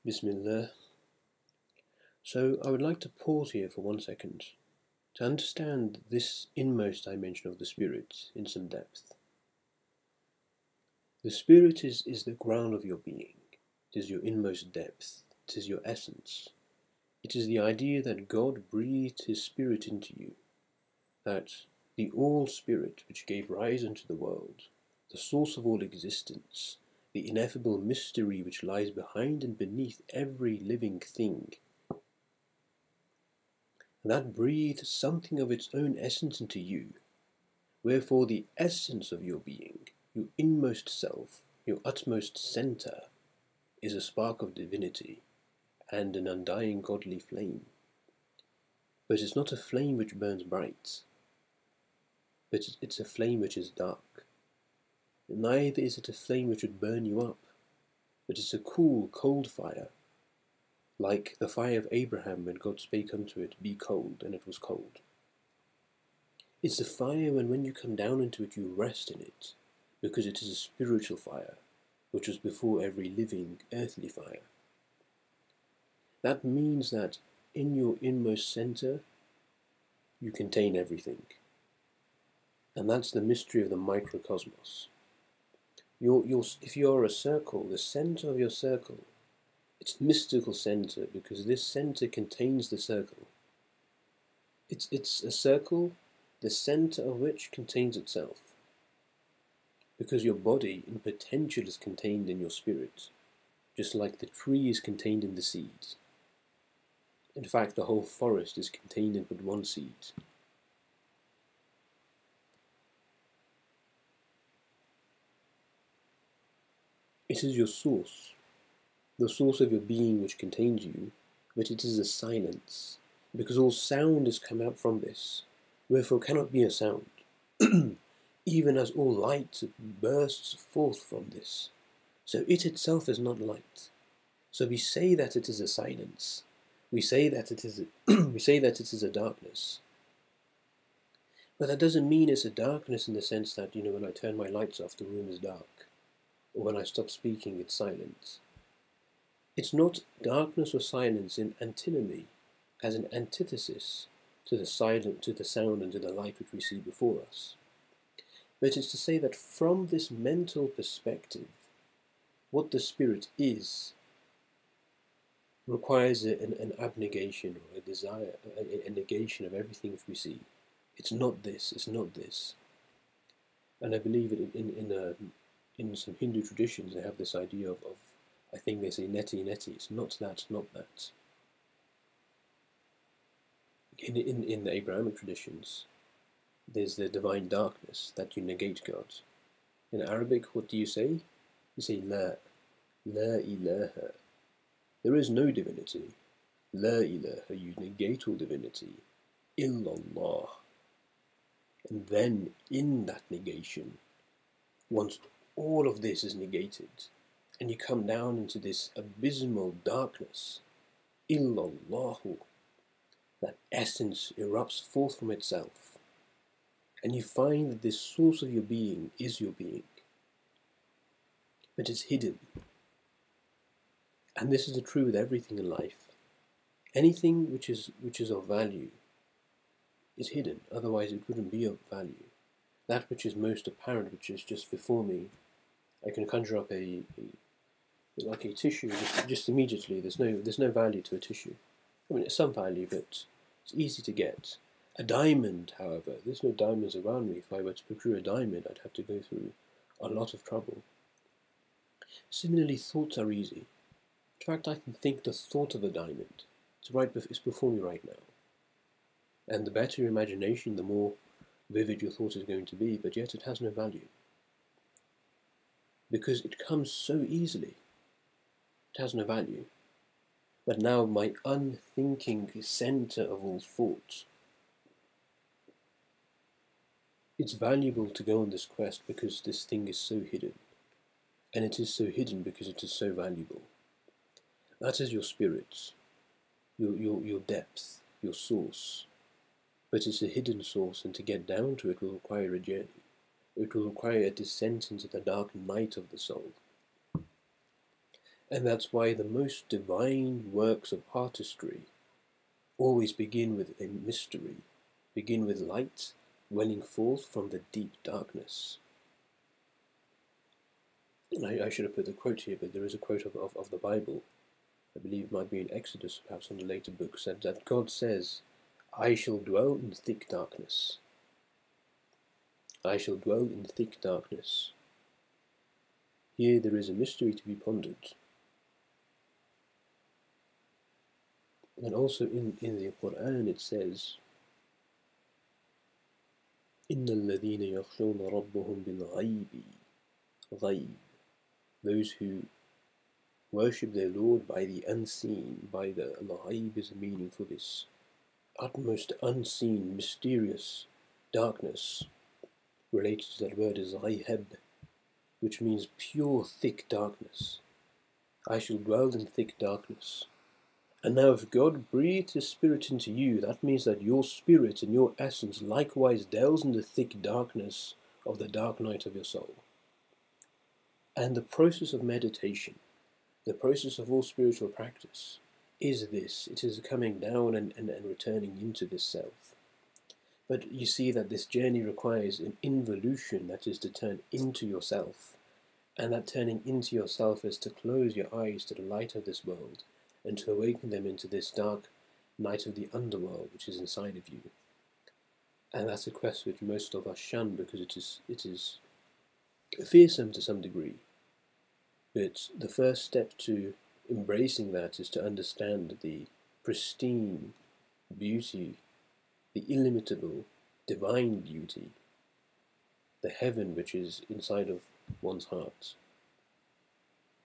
Bismillah. So I would like to pause here for 1 second to understand this inmost dimension of the spirit in some depth. The spirit is the ground of your being. It is your inmost depth. It is your essence. It is the idea that God breathed His Spirit into you, that the All-Spirit which gave rise unto the world, the source of all existence, the ineffable mystery which lies behind and beneath every living thing, that breathed something of its own essence into you, wherefore the essence of your being, your inmost self, your utmost centre, is a spark of divinity and an undying godly flame. But it's not a flame which burns bright, but it's a flame which is dark. Neither is it a flame which would burn you up, but it's a cool, cold fire, like the fire of Abraham when God spake unto it, "Be cold," and it was cold. It's a fire when you come down into it, you rest in it, because it is a spiritual fire, which was before every living earthly fire. That means that in your inmost center, you contain everything. And that's the mystery of the microcosmos. If you are a circle, the center of your circle, it's mystical center because this center contains the circle. It's a circle, the center of which contains itself. Because your body in potential is contained in your spirit, just like the tree is contained in the seeds. In fact, the whole forest is contained in but one seed. It is your source, the source of your being which contains you, but it is a silence, because all sound is come out from this, wherefore cannot be a sound, even as all light bursts forth from this. So it itself is not light. So we say that it is a silence. We say that it is a darkness. But that doesn't mean it's a darkness in the sense that, when I turn my lights off, the room is dark. Or when I stop speaking, it's silence. It's not darkness or silence in antinomy, as an antithesis to the sound and to the light which we see before us. But it's to say that from this mental perspective, what the spirit is requires an abnegation or a desire, a negation of everything which we see. It's not this, it's not this. And I believe in some Hindu traditions they have this idea of I think they say neti neti, it's not that, not that. In the Abrahamic traditions, there's the divine darkness, that you negate God. In Arabic, what do you say? You say la ilaha. There is no divinity. La ilaha, you negate all divinity. Illallah. And then, in that negation, once all of this is negated, and you come down into this abysmal darkness, illallahu, that essence erupts forth from itself, and you find that this source of your being is your being, but it's hidden. And this is the true with everything in life. Anything which is of value is hidden, otherwise it wouldn't be of value. That which is most apparent, which is just before me, I can conjure up like a tissue just immediately. There's no value to a tissue. I mean, it's some value, but it's easy to get. A diamond, however, there's no diamonds around me. If I were to procure a diamond, I'd have to go through a lot of trouble. Similarly, thoughts are easy. In fact, I can think the thought of a diamond. It's before me right now. And the better your imagination, the more vivid your thought is going to be, but yet it has no value. Because it comes so easily. It has no value. But now my unthinking center of all thoughts, it's valuable to go on this quest because this thing is so hidden. And it is so hidden because it is so valuable. That is your spirit, your depth, your source. But it's a hidden source, and to get down to it will require a journey. It will require a descent into the dark night of the soul. And that's why the most divine works of artistry always begin with a mystery, begin with light welling forth from the deep darkness. And I should have put the quote here, but there is a quote of the Bible, I believe it might be in Exodus, perhaps on the later books, that God says, I shall dwell in thick darkness. I shall dwell in thick darkness. Here there is a mystery to be pondered. And also in the Quran it says, إِنَّ الَّذِينَ يَخْشَوْنَ رَبَّهُمْ بِالْغَيْبِ غَيْب. Those who worship their Lord by the unseen, by the al-ghaib is a meaning for this utmost unseen, mysterious darkness. Related to that word is ghayhab, which means pure thick darkness. I shall dwell in thick darkness. And now if God breathed His Spirit into you, that means that your spirit and your essence likewise dwells in the thick darkness of the dark night of your soul. And the process of meditation, the process of all spiritual practice, is this. It is coming down and returning into this self. But you see that this journey requires an involution, that is to turn into yourself. And that turning into yourself is to close your eyes to the light of this world and to awaken them into this dark night of the underworld which is inside of you. And that's a quest which most of us shun because it is fearsome to some degree. But the first step to embracing that is to understand the pristine beauty, the illimitable divine beauty, the heaven which is inside of one's heart.